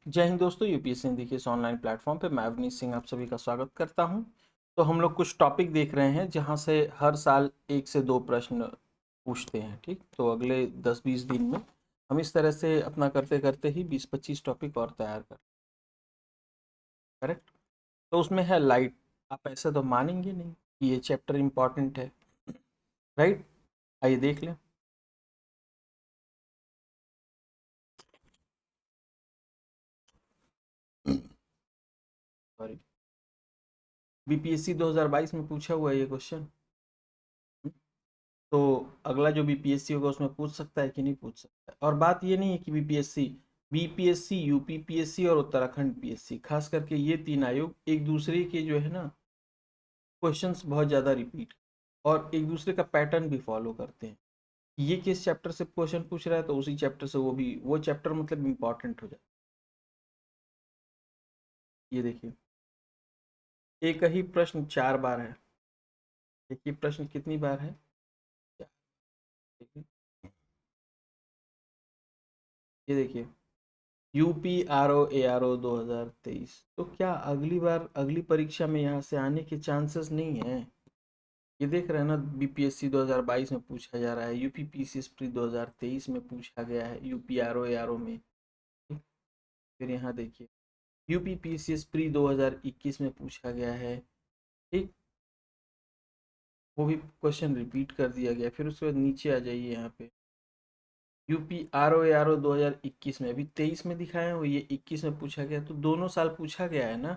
जय हिंद दोस्तों, यूपीएससी हिंदी के इस ऑनलाइन प्लेटफॉर्म पे मैं अवनीश सिंह आप सभी का स्वागत करता हूं। तो हम लोग कुछ टॉपिक देख रहे हैं जहां से हर साल 1 से 2 प्रश्न पूछते हैं। ठीक, तो अगले 10-20 दिन में हम इस तरह से अपना करते करते ही 20-25 टॉपिक और तैयार कर, करेक्ट। तो उसमें है लाइट। आप ऐसे तो मानेंगे नहीं कि ये चैप्टर इम्पॉर्टेंट है, राइट। आइए देख लें। सॉरी, बीपीएससी 2022 में पूछा हुआ है ये क्वेश्चन। तो अगला जो बीपीएससी होगा उसमें पूछ सकता है कि नहीं पूछ सकता है। और बात ये नहीं है कि बीपीएससी, यूपीपीएससी और उत्तराखंड पीएससी, खास करके ये तीन आयोग एक दूसरे के जो है ना क्वेश्चंस बहुत ज़्यादा रिपीट और एक दूसरे का पैटर्न भी फॉलो करते हैं। ये किस चैप्टर से क्वेश्चन पूछ रहा है तो उसी चैप्टर से वो चैप्टर मतलब इम्पॉर्टेंट हो जाए। ये देखिए, एक ही प्रश्न 4 बार है। एक ही प्रश्न कितनी बार है? देखिए, ये देखिए, यूपी आर ओ 2023। तो क्या अगली बार अगली परीक्षा में यहाँ से आने के चांसेस नहीं है? ये देख रहे हैं ना, बीपीएससी 2022 में पूछा जा रहा है, यूपी पीसीएस प्री 2023 में पूछा गया है, यूपी आर ओ में। ठीक? फिर यहाँ देखिए, यूपी पीसीएस प्री 2021 में पूछा गया है। ठीक, वो भी क्वेश्चन रिपीट कर दिया गया। फिर उसके बाद नीचे आ जाइए, यहाँ पे यूपी आर ओ 2021 में, अभी 23 में दिखाए हैं, वो ये 21 में पूछा गया। तो दोनों साल पूछा गया है ना,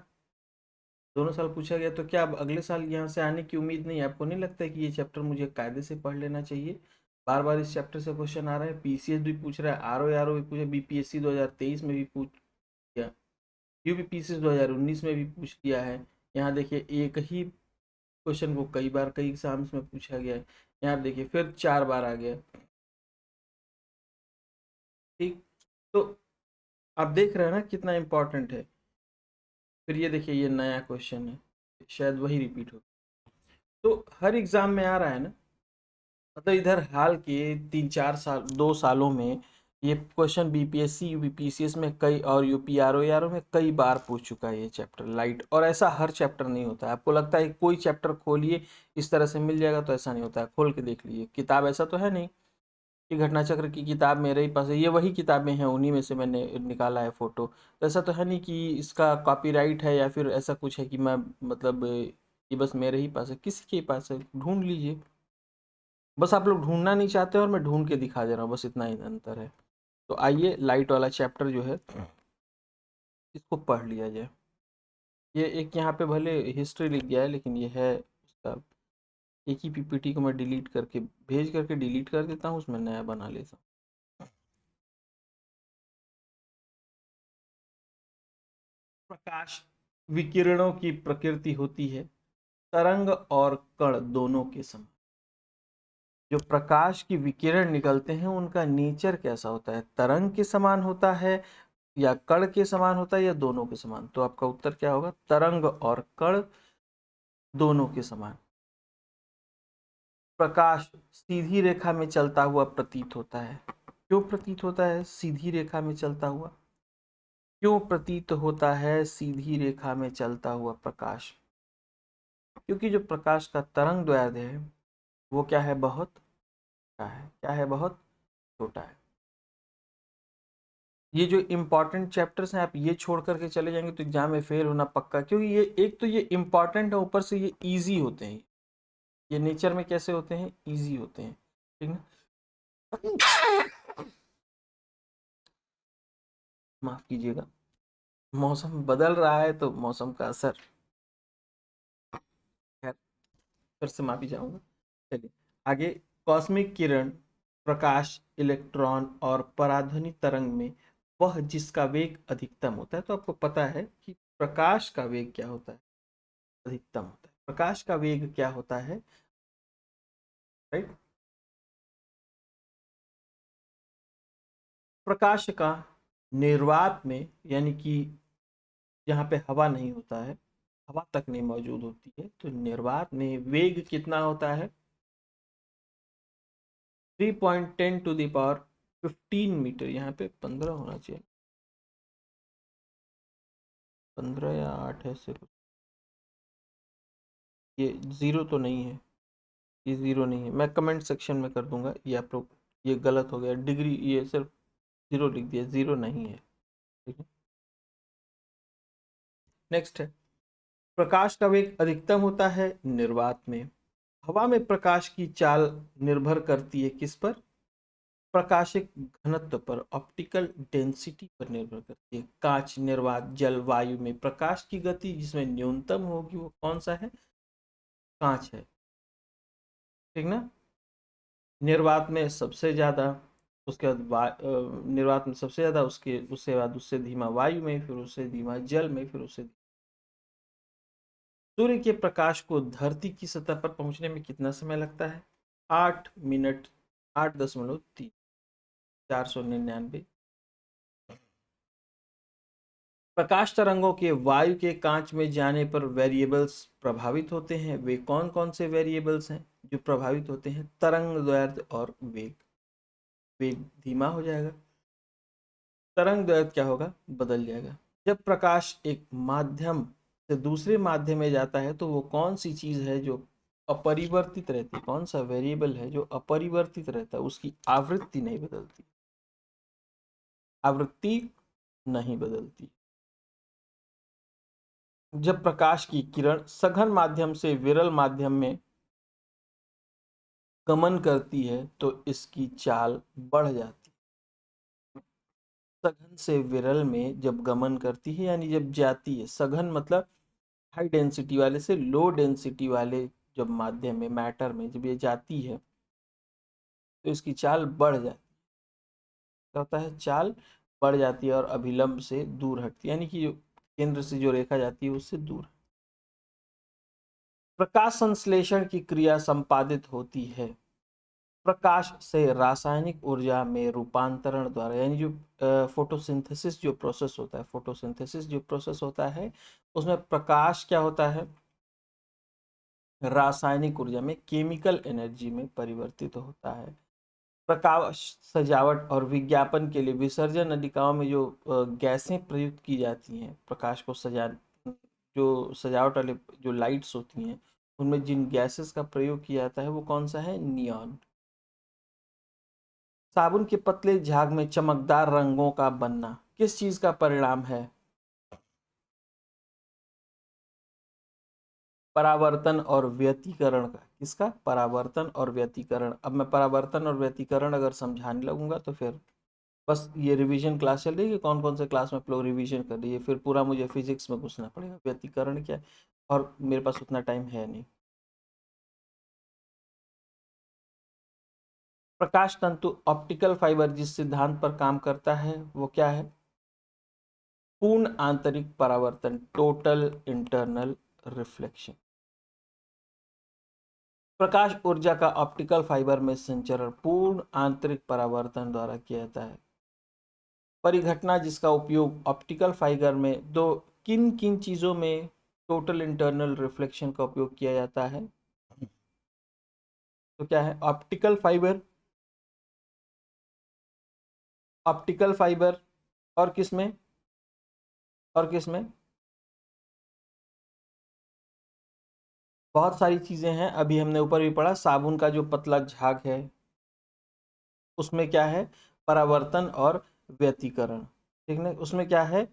दोनों साल पूछा गया। तो क्या अब अगले साल यहाँ से आने की उम्मीद नहीं है? आपको नहीं लगता है कि ये चैप्टर मुझे कायदे से पढ़ लेना चाहिए? बार बार इस चैप्टर से क्वेश्चन आ रहा है, पीसीएस भी पूछ रहा है, आर ओ भी पूछा, बीपीएससी 2023 में भी पूछ गया, यूपी पीसीएस 2019 में भी पूछ लिया है। यहाँ देखिए, एक ही क्वेश्चन को कई बार कई एग्जाम्स में पूछा गया है। यहाँ देखिए, फिर 4 बार आ गया। ठीक, तो आप देख रहे हैं ना कितना इंपॉर्टेंट है। फिर ये देखिए, ये नया क्वेश्चन है, शायद वही रिपीट हो। तो हर एग्जाम में आ रहा है ना, मतलब इधर हाल के 3-4 साल 2 सालों में ये क्वेश्चन बीपीएससी यूपीपीसीएस में कई और यूपी आर ओ में कई बार पूछ चुका है ये चैप्टर लाइट। और ऐसा हर चैप्टर नहीं होता है। आपको लगता है कोई चैप्टर खोलिए इस तरह से मिल जाएगा, तो ऐसा नहीं होता है। खोल के देख लीजिए किताब, ऐसा तो है नहीं कि घटना चक्र की किताब मेरे ही पास है, ये वही किताबें हैं, उन्हीं में से मैंने निकाला है फोटो। तो ऐसा तो है नहीं कि इसका कॉपीराइट है या फिर ऐसा कुछ है कि मैं मतलब ये बस मेरे ही पास है, किसी के पास है, ढूंढ लीजिए। बस आप लोग ढूंढना नहीं चाहते और मैं ढूंढ के दिखा दे रहा हूँ, बस इतना ही अंतर है। तो आइए लाइट वाला चैप्टर जो है इसको पढ़ लिया जाए। ये एक यहाँ पे भले हिस्ट्री लिख गया है, लेकिन ये है उसका। एक ही पीपीटी को मैं डिलीट करके भेज करके डिलीट कर देता हूँ, उसमें नया बना लेता हूँ। प्रकाश विकिरणों की प्रकृति होती है तरंग और कण दोनों के समान। जो प्रकाश की विकिरण निकलते हैं उनका नेचर कैसा होता है? तरंग के समान होता है या कण के समान होता है या दोनों के समान? तो आपका उत्तर क्या होगा? तरंग और कण दोनों के समान। प्रकाश सीधी रेखा में चलता हुआ प्रतीत होता है। क्यों प्रतीत होता है सीधी रेखा में चलता हुआ? क्यों प्रतीत होता है सीधी रेखा में चलता हुआ प्रकाश? क्योंकि जो प्रकाश का तरंग दैर्ध्य है वो क्या है? बहुत क्या है? बहुत छोटा है। ये जो इम्पोर्टेंट चैप्टर्स हैं, आप ये छोड़ करके चले जाएंगे तो एग्जाम में फेल होना पक्का। क्योंकि ये एक तो ये इम्पोर्टेंट है, ऊपर से ये इजी होते हैं। ये नेचर में कैसे होते हैं? इजी होते हैं। ठीक है, माफ कीजिएगा, मौसम बदल रहा है तो मौसम का असर। खैर, फिर से माफी चाहूंगा। चलिए आगे। कॉस्मिक किरण, प्रकाश, इलेक्ट्रॉन और पराध्वनि तरंग में वह जिसका वेग अधिकतम होता है। तो आपको पता है कि प्रकाश का वेग क्या होता है? अधिकतम होता है। प्रकाश का वेग क्या होता है? राइट। प्रकाश का निर्वात में, यानी कि जहाँ पे हवा नहीं होता है, हवा तक नहीं मौजूद होती है, तो निर्वात में वेग कितना होता है? 3.10 टू द पावर 15 मीटर। यहाँ पे 15 होना चाहिए। 15 या 8 ऐसे कुछ। ये 0 तो नहीं है, ये 0 नहीं है, मैं कमेंट सेक्शन में कर दूंगा। ये आप लोग, ये गलत हो गया, डिग्री ये सिर्फ 0 लिख दिया, 0 नहीं है। ठीक है, नेक्स्ट है, प्रकाश का वेग अधिकतम होता है निर्वात में। हवा में प्रकाश की चाल निर्भर करती है किस पर? प्रकाशिक घनत्व पर, ऑप्टिकल डेंसिटी पर निर्भर करती है। कांच, निर्वात, जल, वायु में प्रकाश की गति जिसमें न्यूनतम होगी वो कौन सा है? कांच है। ठीक ना? निर्वात में सबसे ज्यादा, उसके बाद निर्वात में सबसे ज्यादा, उससे बाद उससे धीमा वायु में, फिर उससे धीमा जल में, फिर उससे। सूर्य के प्रकाश को धरती की सतह पर पहुंचने में कितना समय लगता है? 8 मिनट, 8.3, 499। प्रकाश तरंगों के वायु के कांच में जाने पर वेरिएबल्स प्रभावित होते हैं। वे कौन कौन से वेरिएबल्स हैं जो प्रभावित होते हैं? तरंग दैर्ध्य और वेग। वेग धीमा हो जाएगा, तरंग दैर्ध्य क्या होगा? बदल जाएगा। जब प्रकाश एक माध्यम से दूसरे माध्यम में जाता है तो वो कौन सी चीज है जो अपरिवर्तित रहती है? कौन सा वेरिएबल है जो अपरिवर्तित रहता है? उसकी आवृत्ति नहीं बदलती, आवृत्ति नहीं बदलती। जब प्रकाश की किरण सघन माध्यम से विरल माध्यम में गमन करती है तो इसकी चाल बढ़ जाती है। सघन से विरल में जब गमन करती है, यानी जब जाती है, सघन मतलब हाई डेंसिटी वाले से लो डेंसिटी वाले जब माध्यम में, मैटर में जब ये जाती है तो इसकी चाल बढ़ जाती है। क्या होता है? चाल बढ़ जाती है और अभिलंब से दूर हटती है, यानी कि जो केंद्र से जो रेखा जाती है उससे दूर। प्रकाश संश्लेषण की क्रिया संपादित होती है प्रकाश से रासायनिक ऊर्जा में रूपांतरण द्वारा, यानी जो फोटोसिंथेसिस जो प्रोसेस होता है, फोटोसिंथेसिस जो प्रोसेस होता है उसमें प्रकाश क्या होता है? रासायनिक ऊर्जा में, केमिकल एनर्जी में परिवर्तित होता है। प्रकाश सजावट और विज्ञापन के लिए विसर्जन नलिकाओं में जो गैसें प्रयुक्त की जाती हैं प्रकाश को सजा, जो सजावट वाले जो लाइट्स होती हैं उनमें जिन गैसेस का प्रयोग किया जाता है वो कौन सा है? नियॉन। साबुन के पतले झाग में चमकदार रंगों का बनना किस चीज का परिणाम है? परावर्तन और व्यतिकरण का। किसका? परावर्तन और व्यतिकरण। अब मैं परावर्तन और व्यतिकरण अगर समझाने लगूंगा तो फिर बस ये रिवीजन क्लास चल रही है, कौन कौन से क्लास में आप लोग रिवीजन कर रही है, फिर पूरा मुझे फिजिक्स में घुसना पड़ेगा व्यतिकरण क्या है, और मेरे पास उतना टाइम है नहीं। प्रकाश तंतु ऑप्टिकल फाइबर जिस सिद्धांत पर काम करता है वो क्या है? पूर्ण आंतरिक परावर्तन, टोटल इंटरनल रिफ्लेक्शन। प्रकाश ऊर्जा का ऑप्टिकल फाइबर में संचरण पूर्ण आंतरिक परावर्तन द्वारा किया जाता है। परिघटना जिसका उपयोग ऑप्टिकल फाइबर में दो, किन किन चीजों में टोटल इंटरनल रिफ्लेक्शन का उपयोग किया जाता है? तो क्या है? ऑप्टिकल फाइबर, ऑप्टिकल फाइबर, और किसमें? और किसमें? बहुत सारी चीजें हैं, अभी हमने ऊपर भी पढ़ा, साबुन का जो पतला झाग है उसमें क्या है? परावर्तन और व्यतिकरण। ठीक है, उसमें क्या है?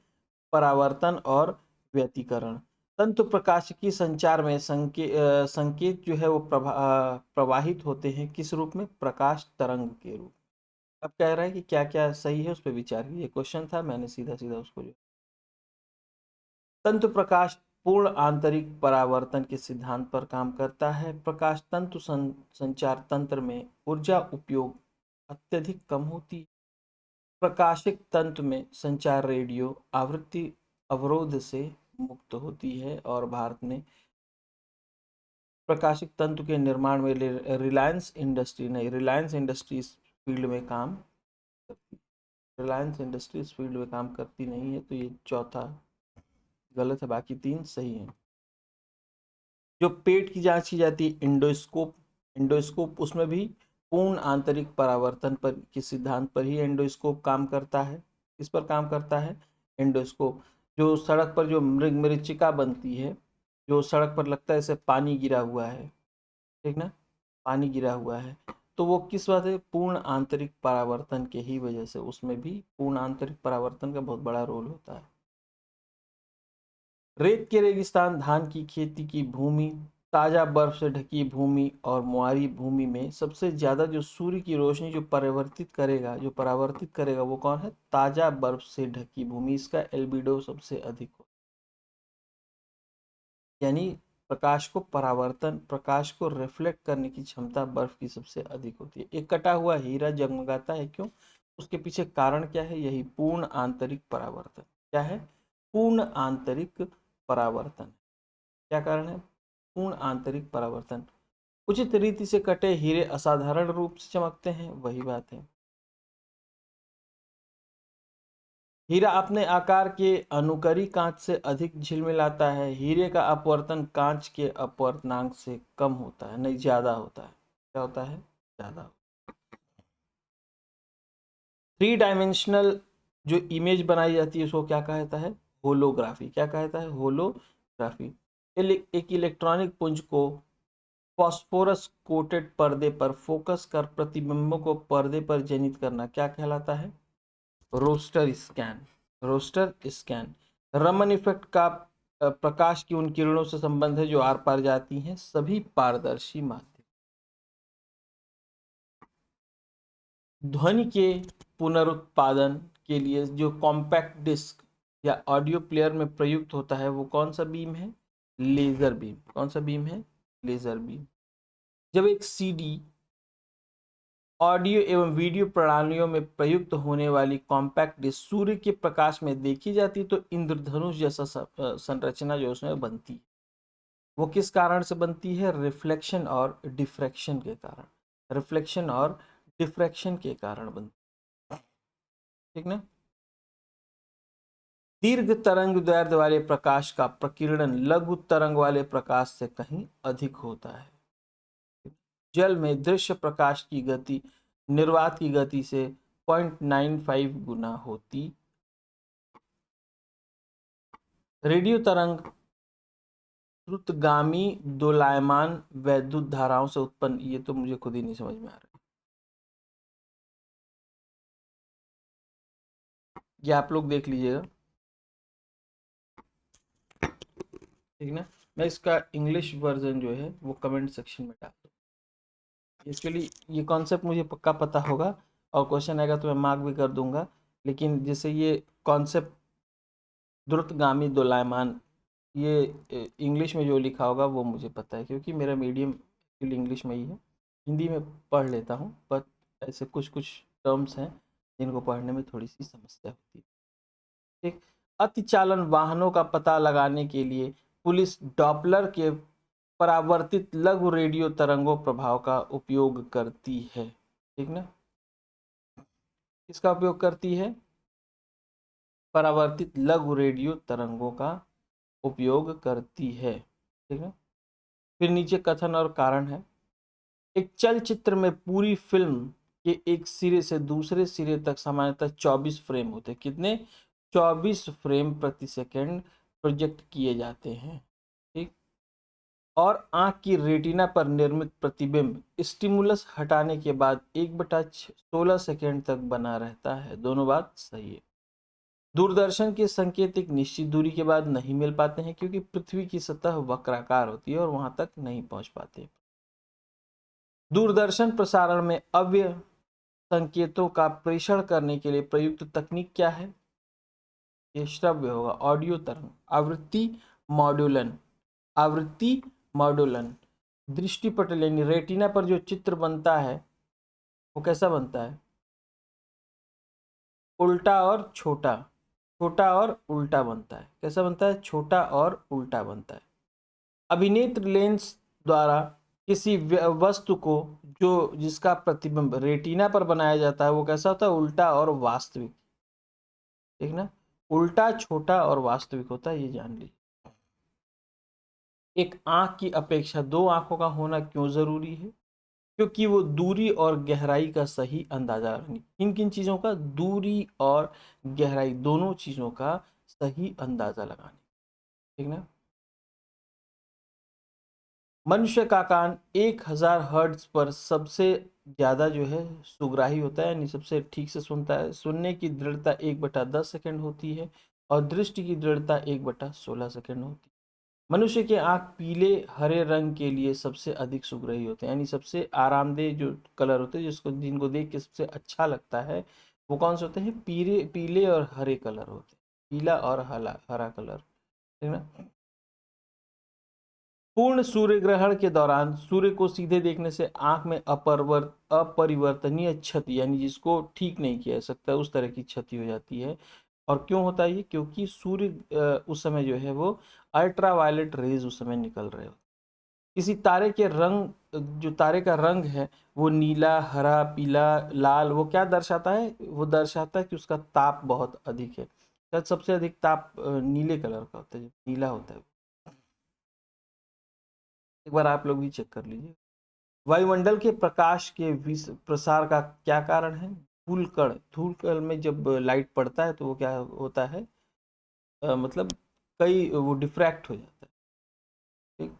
परावर्तन और व्यतिकरण। तंतु प्रकाशिकी संचार में संकेत जो है वो प्रवाहित होते हैं किस रूप में? प्रकाश तरंग के रूप। अब कह रहा है कि क्या क्या सही है उस पर विचार कीजिए, क्वेश्चन था, मैंने सीधा सीधा उसको जो। तंतु प्रकाश पूर्ण आंतरिक परावर्तन के सिद्धांत पर काम करता है। प्रकाश तंतु संचार तंत्र में ऊर्जा उपयोग अत्यधिक कम होती है। प्रकाशिक तंत्र में संचार रेडियो आवृत्ति अवरोध से मुक्त होती है। और भारत में प्रकाशिक तंतु के निर्माण में रिलायंस इंडस्ट्री नहीं, रिलायंस इंडस्ट्रीज फील्ड में काम करती है। रिलायंस इंडस्ट्रीज फील्ड में काम करती नहीं है, तो ये चौथा गलत है, बाकी तीन सही है। जो पेट की जांच की जाती है एंडोस्कोप, एंडोस्कोप उसमें भी पूर्ण आंतरिक परावर्तन पर के सिद्धांत पर ही एंडोस्कोप काम करता है। किस पर काम करता है? एंडोस्कोप। जो सड़क पर जो मृच्छिका बनती है, जो सड़क पर लगता है जैसे पानी गिरा हुआ है, ठीक ना, पानी गिरा हुआ है, तो वो किस बात है, पूर्ण आंतरिक परावर्तन के ही वजह से, उसमें भी पूर्ण आंतरिक परावर्तन का बहुत बड़ा रोल होता है। रेत के रेगिस्तान, धान की खेती की भूमि, ताजा बर्फ से ढकी भूमि और मुआरी भूमि में सबसे ज्यादा जो सूर्य की रोशनी जो परावर्तित करेगा वो कौन है, ताजा बर्फ से ढकी भूमि। इसका एल्बिडो सबसे अधिक हो, यानी प्रकाश को रिफ्लेक्ट करने की क्षमता बर्फ की सबसे अधिक होती है। एक कटा हुआ हीरा जगमगाता है, क्यों, उसके पीछे कारण क्या है, यही पूर्ण आंतरिक परावर्तन। क्या है, पूर्ण आंतरिक परावर्तन। क्या कारण है, पूर्ण आंतरिक परावर्तन। उचित रीति से कटे हीरे असाधारण रूप से चमकते हैं, वही बात है। हीरा अपने आकार के अनुकरी कांच से अधिक झिलमिलाता है। हीरे का अपवर्तन कांच के अपवर्तनांक से कम होता है, नहीं ज्यादा होता है। क्या होता है, ज्यादा। 3 डायमेंशनल जो इमेज बनाई जाती है उसको क्या कहा जाता है, होलोग्राफी। क्या कहा जाता है, होलोग्राफी। एक इलेक्ट्रॉनिक पुंज को फॉस्फोरस कोटेड पर्दे पर फोकस कर प्रतिबिंबों को पर्दे पर जनित करना क्या कहलाता है, रोस्टर स्कैन। रोस्टर स्कैन। रमन इफेक्ट का प्रकाश की उन किरणों से संबंध है जो आर पार जाती हैं सभी पारदर्शी माध्यम। ध्वनि के पुनरुत्पादन के लिए जो कॉम्पैक्ट डिस्क या ऑडियो प्लेयर में प्रयुक्त होता है वो कौन सा बीम है, लेजर बीम। कौन सा बीम है, लेजर बीम। जब एक सीडी ऑडियो एवं वीडियो प्रणालियों में प्रयुक्त होने वाली कॉम्पैक्ट डिस्क सूर्य के प्रकाश में देखी जाती है तो इंद्रधनुष जैसा संरचना जो उसमें बनती है, वो किस कारण से बनती है, रिफ्लेक्शन और डिफ्रैक्शन के कारण। रिफ्लेक्शन और डिफ्रैक्शन के कारण बनती है, ठीक ना। दीर्घ तरंग दैर्ध्य वाले प्रकाश का प्रकीर्णन लघु तरंग वाले प्रकाश से कहीं अधिक होता है। जल में दृश्य प्रकाश की गति निर्वात की गति से 0.95 गुना होती। रेडियो तरंग द्रुतगामी दोलायमान वैद्युत धाराओं से उत्पन्न, ये तो मुझे खुद ही नहीं समझ में आ रहा, ये आप लोग देख लीजिएगा, ठीक ना। मैं इसका इंग्लिश वर्जन जो है वो कमेंट सेक्शन में डाल दूँ। एक्चुअली ये कॉन्सेप्ट मुझे पक्का पता होगा और क्वेश्चन आएगा तो मैं मार्क भी कर दूंगा, लेकिन जैसे ये कॉन्सेप्ट द्रुतगामी दोलायमान, ये इंग्लिश में जो लिखा होगा वो मुझे पता है क्योंकि मेरा मीडियम एक्चुअली इंग्लिश में ही है। हिंदी में पढ़ लेता हूँ पर ऐसे कुछ कुछ टर्म्स हैं जिनको पढ़ने में थोड़ी सी समस्या होती है, ठीक। अतिचालन वाहनों का पता लगाने के लिए पुलिस डॉपलर के परावर्तित लघु रेडियो तरंगों प्रभाव का उपयोग करती है, ठीक ना। किसका उपयोग करती है, परावर्तित लघु रेडियो तरंगों का उपयोग करती है, ठीक है। फिर नीचे कथन और कारण है। एक चलचित्र में पूरी फिल्म के एक सिरे से दूसरे सिरे तक सामान्यतः 24 फ्रेम होते हैं। कितने, 24 फ्रेम प्रति सेकंड प्रोजेक्ट किए जाते हैं, ठीक। और आंख की रेटिना पर निर्मित प्रतिबिंब स्टिमुलस हटाने के बाद 1/16 सेकंड तक बना रहता है। दोनों बात सही है। दूरदर्शन के संकेत एक निश्चित दूरी के बाद नहीं मिल पाते हैं क्योंकि पृथ्वी की सतह वक्राकार होती है और वहां तक नहीं पहुंच पाते। दूरदर्शन प्रसारण में अव्यय संकेतों का प्रेषण करने के लिए प्रयुक्त तकनीक क्या है, ये श्रव्य होगा, ऑडियो तरंग। आवृत्ति मॉड्यूलन, आवृत्ति मॉड्यूलन। दृष्टिपटल यानी रेटिना पर जो चित्र बनता है वो कैसा बनता है, उल्टा और छोटा, छोटा और उल्टा बनता है। कैसा बनता है, छोटा और उल्टा बनता है। अभिनेत्र लेंस द्वारा किसी वस्तु को जो जिसका प्रतिबिंब रेटिना पर बनाया जाता है वो कैसा होता है, उल्टा और वास्तविक, ठीक ना। उल्टा, छोटा और वास्तविक होता है, ये जान लीजिए। एक आंख की अपेक्षा दो आंखों का होना क्यों जरूरी है, क्योंकि वो दूरी और गहराई का सही अंदाजा लगाने, किन किन चीज़ों का, दूरी और गहराई दोनों चीज़ों का सही अंदाजा लगाने, ठीक ना। मनुष्य का कान 1000 हर्ट्ज पर सबसे ज़्यादा जो है सुग्राही होता है, यानी सबसे ठीक से सुनता है। सुनने की दृढ़ता 1/10 सेकंड होती है और दृष्टि की दृढ़ता 1/16 सेकंड होती है। मनुष्य के आंख पीले हरे रंग के लिए सबसे अधिक सुग्राही होते हैं, यानी सबसे आरामदेह जो कलर होते हैं, जिसको जिनको देख के सबसे अच्छा लगता है, वो कौन से होते हैं, पीले पीले और हरे कलर होते हैं, पीला और हरा कलर, ठीक ना। पूर्ण सूर्य ग्रहण के दौरान सूर्य को सीधे देखने से आंख में अपरिवर्तनीय क्षति, यानी जिसको ठीक नहीं किया जा सकता, उस तरह की क्षति हो जाती है। और क्यों होता है ये, क्योंकि सूर्य उस समय जो है वो अल्ट्रावायलेट रेज उस समय निकल रहे हो। किसी तारे के रंग, जो तारे का रंग है वो नीला, हरा, पीला, लाल, वो क्या दर्शाता है, वो दर्शाता है कि उसका ताप बहुत अधिक है। शायद सबसे अधिक ताप नीले कलर का होता है, जब नीला होता है। एक बार आप लोग भी चेक कर लीजिए। वायुमंडल के प्रकाश के प्रसार का क्या कारण है, धूल कण में जब लाइट पड़ता है तो वो क्या होता है, मतलब कई वो डिफ्रैक्ट हो जाता है, ठीक।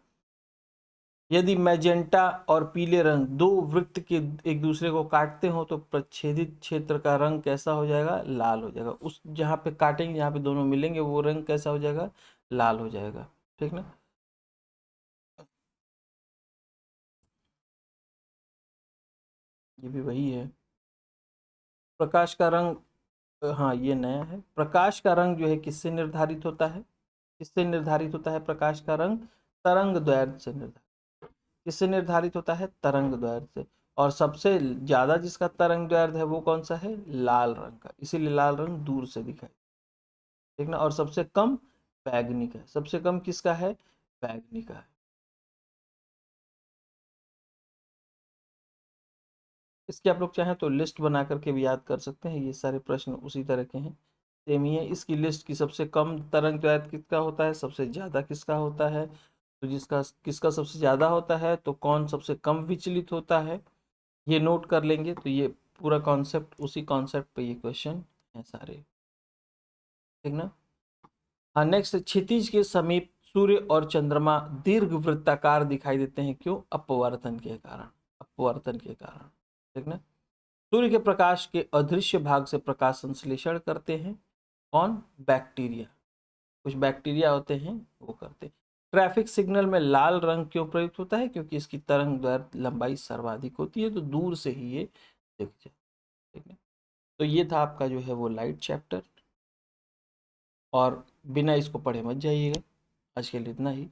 यदि मैजेंटा और पीले रंग दो वृत्त के एक दूसरे को काटते हो तो प्रच्छेदित क्षेत्र का रंग कैसा हो जाएगा, लाल हो जाएगा। उस जहाँ पे काटेंगे, जहाँ पे दोनों मिलेंगे, वो रंग कैसा हो जाएगा, लाल हो जाएगा, ठीक ना। ये भी वही है। प्रकाश का रंग, हाँ ये नया है। प्रकाश का रंग जो है किससे निर्धारित होता है, किससे निर्धारित होता है प्रकाश का रंग, तरंग दैर्ध्य से निर्धारित, किससे निर्धारित होता है, तरंग दैर्ध्य से। और सबसे ज्यादा जिसका तरंग दैर्ध्य है वो कौन सा है, लाल रंग का, इसीलिए लाल रंग दूर से दिखाई, ठीक ना। और सबसे कम बैगनी का है, सबसे कम किसका है, बैगनी का है। इसके आप लोग चाहें तो लिस्ट बना करके भी याद कर सकते हैं, ये सारे प्रश्न उसी तरह के हैं, सेम ही है। इसकी लिस्ट की सबसे कम तरंग दैर्ध्य किसका होता है, सबसे ज्यादा किसका होता है, तो जिसका किसका सबसे ज्यादा होता है तो कौन सबसे कम विचलित होता है, ये नोट कर लेंगे तो ये पूरा कॉन्सेप्ट, उसी कॉन्सेप्ट पे ये क्वेश्चन है सारे, ठीक ना। हाँ नेक्स्ट, क्षितिज के समीप सूर्य और चंद्रमा दीर्घ वृत्ताकार दिखाई देते हैं, क्यों, अपवर्तन के कारण, अपवर्तन के कारण, ठीक ना। सूर्य के प्रकाश के अदृश्य भाग से प्रकाश संश्लेषण करते हैं कौन, बैक्टीरिया, कुछ बैक्टीरिया होते हैं वो करते हैं। ट्रैफिक सिग्नल में लाल रंग क्यों प्रयुक्त होता है, क्योंकि इसकी तरंग दैर्ध्य लंबाई सर्वाधिक होती है, तो दूर से ही ये दिख जाए, ठीक है। तो ये था आपका जो है वो लाइट चैप्टर, और बिना इसको पढ़े मत जाइएगा। आज के लिए इतना ही।